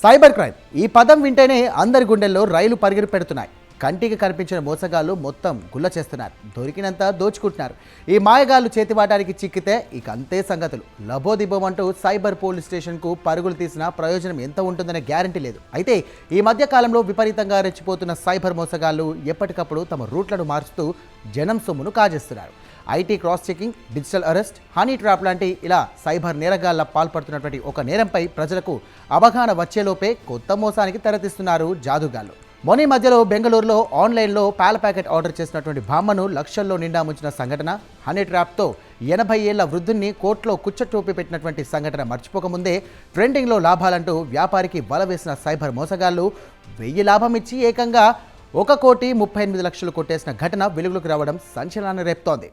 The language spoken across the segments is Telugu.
సైబర్ క్రైమ్ ఈ పదం వింటేనే అందరి గుండెల్లో రైలు పరిగెడు పెడుతున్నాయి. కంటికి కనిపించిన మోసగాళ్ళు మొత్తం గుల్ల చేస్తున్నారు, దొరికినంత దోచుకుంటున్నారు. ఈ మాయగాళ్ళు చేతివాటానికి చిక్కితే ఇక అంతే సంగతులు. లబోదిబోమంటూ సైబర్ పోలీస్ స్టేషన్కు పరుగులు తీసినా ప్రయోజనం ఎంత ఉంటుందనే గ్యారంటీ లేదు. అయితే ఈ మధ్య కాలంలో విపరీతంగా రెచ్చిపోతున్న సైబర్ మోసగాళ్ళు ఎప్పటికప్పుడు తమ రూట్లను మారుస్తూ జనం సొమ్మును కాజేస్తున్నారు. IT cross checking, digital arrest, honey trap లాంటి ఇలా సైబర్ నేరగాళ్ల పాల్పడుతున్నటువంటి ఒక నేరంపై ప్రజలకు అవగాహన వచ్చేలోపే కొత్త మోసానికి తెరతీస్తున్నారు జాదుగాళ్లు. మొన్న మధ్యలో బెంగళూరులో ఆన్లైన్లో పాల ప్యాకెట్ ఆర్డర్ చేసినటువంటి బామ్మను లక్షల్లో నిండా ముంచిన సంఘటన, హనీ ట్రాప్తో 80 ఏళ్ల వృద్ధుణ్ణి కోర్టులో కుచ్చటోపి పెట్టినటువంటి సంఘటన మర్చిపోకముందే ట్రెండింగ్లో లాభాలంటూ వ్యాపారికి వల వేసిన సైబర్ మోసగాళ్లు 1000 లాభం ఇచ్చి ఏకంగా 1,38,00,000 కొట్టేసిన ఘటన వెలుగులోకి రావడం సంచలనాన్ని రేపుతోంది.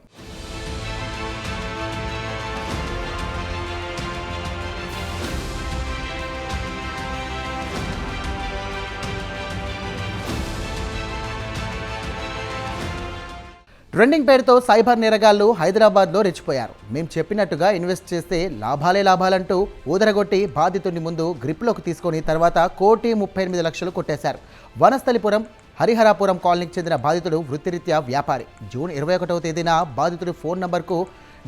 ట్రెండింగ్ పేరుతో సైబర్ నేరగాళ్లు హైదరాబాద్లో రెచ్చిపోయారు. మేము చెప్పినట్టుగా ఇన్వెస్ట్ చేస్తే లాభాలంటూ ఊదరగొట్టి బాధితుడిని ముందు గ్రిప్లోకి తీసుకొని తర్వాత 1,38,00,000 కొట్టేశారు. వనస్థలిపురం హరిహరాపురం కాలనీకి చెందిన బాధితుడు వృత్తిరీత్యా వ్యాపారి. జూన్ 21వ తేదీన బాధితుడి ఫోన్ నంబర్కు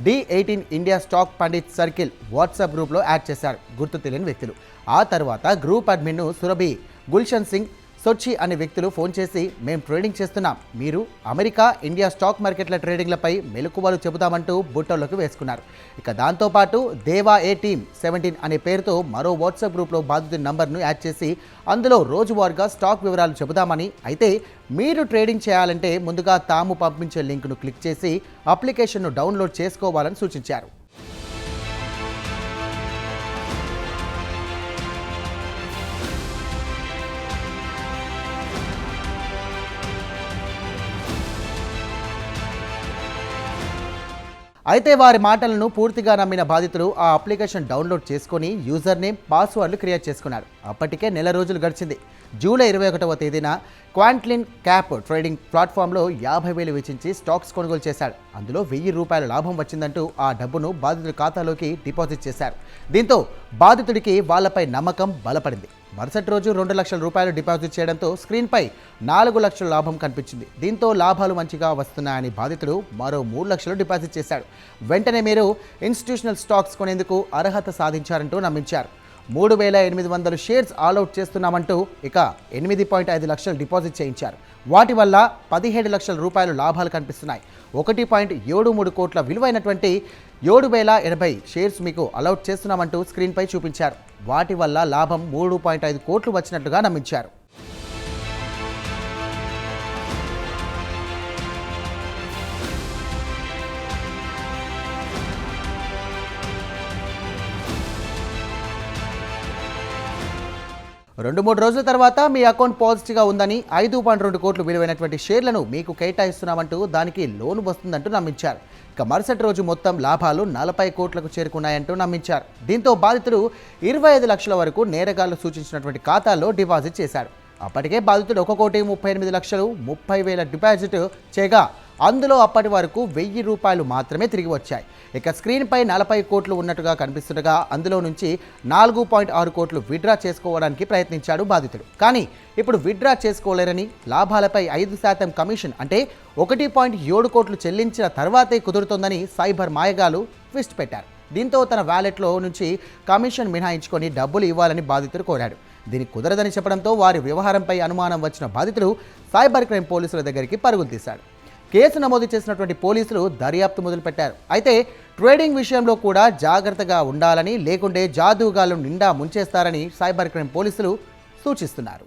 D18 India stock Pandit circle WhatsApp గ్రూప్లో యాడ్ చేశారు గుర్తు తెలియని వ్యక్తులు. ఆ తర్వాత గ్రూప్ అడ్మిన్ను సురభి గుల్షన్ సింగ్ సొచ్చి అనే వ్యక్తులు ఫోన్ చేసి, మేము ట్రేడింగ్ చేస్తున్నాం, మీరు అమెరికా, ఇండియా స్టాక్ మార్కెట్ల ట్రేడింగ్లపై మెలకువలు చెబుతామంటూ బుట్టల్లోకి వేసుకున్నారు. ఇక దాంతోపాటు దేవా ఏ టీమ్ 17 అనే పేరుతో మరో వాట్సాప్ గ్రూప్లో బాధితుడి నంబర్ను యాడ్ చేసి అందులో రోజువారీగా స్టాక్ వివరాలు చెబుతామని, అయితే మీరు ట్రేడింగ్ చేయాలంటే ముందుగా తాము పంపించే లింక్ను క్లిక్ చేసి అప్లికేషన్ను డౌన్లోడ్ చేసుకోవాలని సూచించారు. అయితే వారి మాటలను పూర్తిగా నమ్మిన బాధితులు ఆ అప్లికేషన్ డౌన్లోడ్ చేసుకొని యూజర్ నేమ్, పాస్వర్డ్లు క్రియేట్ చేసుకున్నారు. అప్పటికే నెల రోజులు గడిచింది. జూలై 21వ తేదీన క్వాంట్లిన్ క్యాప్ ట్రేడింగ్ ప్లాట్ఫామ్లో 50,000 వెచ్చించి స్టాక్స్ కొనుగోలు చేశాడు. అందులో ₹1,000 లాభం వచ్చిందంటూ ఆ డబ్బును బాధితుడి ఖాతాలోకి డిపాజిట్ చేశారు. దీంతో బాధితుడికి వాళ్లపై నమ్మకం బలపడింది. మరుసటి రోజు ₹2,00,000 డిపాజిట్ చేయడంతో స్క్రీన్పై 4 లక్షల లాభం కనిపించింది. దీంతో లాభాలు మంచిగా వస్తున్నాయని బాధితుడు మరో 3 లక్షలు డిపాజిట్ చేశాడు. వెంటనే మీరు ఇన్స్టిట్యూషనల్ స్టాక్స్ కొనేందుకు అర్హత సాధించారంటూ నమ్మించారు. 3,800 షేర్స్ ఆల్అవుట్ చేస్తున్నామంటూ ఇక 8.5 లక్షలు డిపాజిట్ చేయించారు. వాటి వల్ల ₹17 లక్షల లాభాలు కనిపిస్తున్నాయి. 1.73 కోట్ల విలువైనటువంటి 7,080 షేర్స్ మీకు అలౌట్ చేస్తున్నామంటూ స్క్రీన్పై చూపించారు. వాటి వల్ల లాభం 3.5 కోట్లు వచ్చినట్లుగా నమ్మించారు. రెండు మూడు రోజుల తర్వాత మీ అకౌంట్ పాజిటివ్గా ఉందని 5.2 కోట్లు విలువైనటువంటి షేర్లను మీకు కేటాయిస్తున్నామంటూ దానికి లోన్ వస్తుందంటూ నమ్మించారు. ఇక మరుసటి రోజు మొత్తం లాభాలు 40 కోట్లకు చేరుకున్నాయంటూ నమ్మించారు. దీంతో బాధితుడు 25 లక్షల వరకు నేరగాళ్లు సూచించినటువంటి ఖాతాల్లో డిపాజిట్ చేశాడు. అప్పటికే బాధితుడు 1,38,00,000 30,000 డిపాజిట్ చేయగా అందులో అప్పటి వరకు ₹1,000 మాత్రమే తిరిగి వచ్చాయి. ఇక స్క్రీన్పై 40 కోట్లు ఉన్నట్టుగా కనిపిస్తుండగా అందులో నుంచి 4.6 కోట్లు విత్డ్రా చేసుకోవడానికి ప్రయత్నించాడు బాధితుడు. కానీ ఇప్పుడు విత్డ్రా చేసుకోలేరని, లాభాలపై 5% కమిషన్ అంటే 1.7 కోట్లు చెల్లించిన తర్వాతే కుదురుతోందని సైబర్ మాయగాలు ట్విస్ట్ పెట్టారు. దీంతో తన వ్యాలెట్లో నుంచి కమిషన్ మినహాయించుకొని డబ్బులు ఇవ్వాలని బాధితుడు కోరాడు. దీనికి కుదరదని చెప్పడంతో వారి వ్యవహారంపై అనుమానం వచ్చిన బాధితుడు సైబర్ క్రైమ్ పోలీసుల దగ్గరికి పరుగులు తీశాడు. కేసు నమోదు చేసినటువంటి పోలీసులు దర్యాప్తు మొదలుపెట్టారు. అయితే ట్రేడింగ్ విషయంలో కూడా జాగ్రత్తగా ఉండాలని, లేకుంటే జాదూగాళ్లు నిండా ముంచేస్తారని సైబర్ క్రైమ్ పోలీసులు సూచిస్తున్నారు.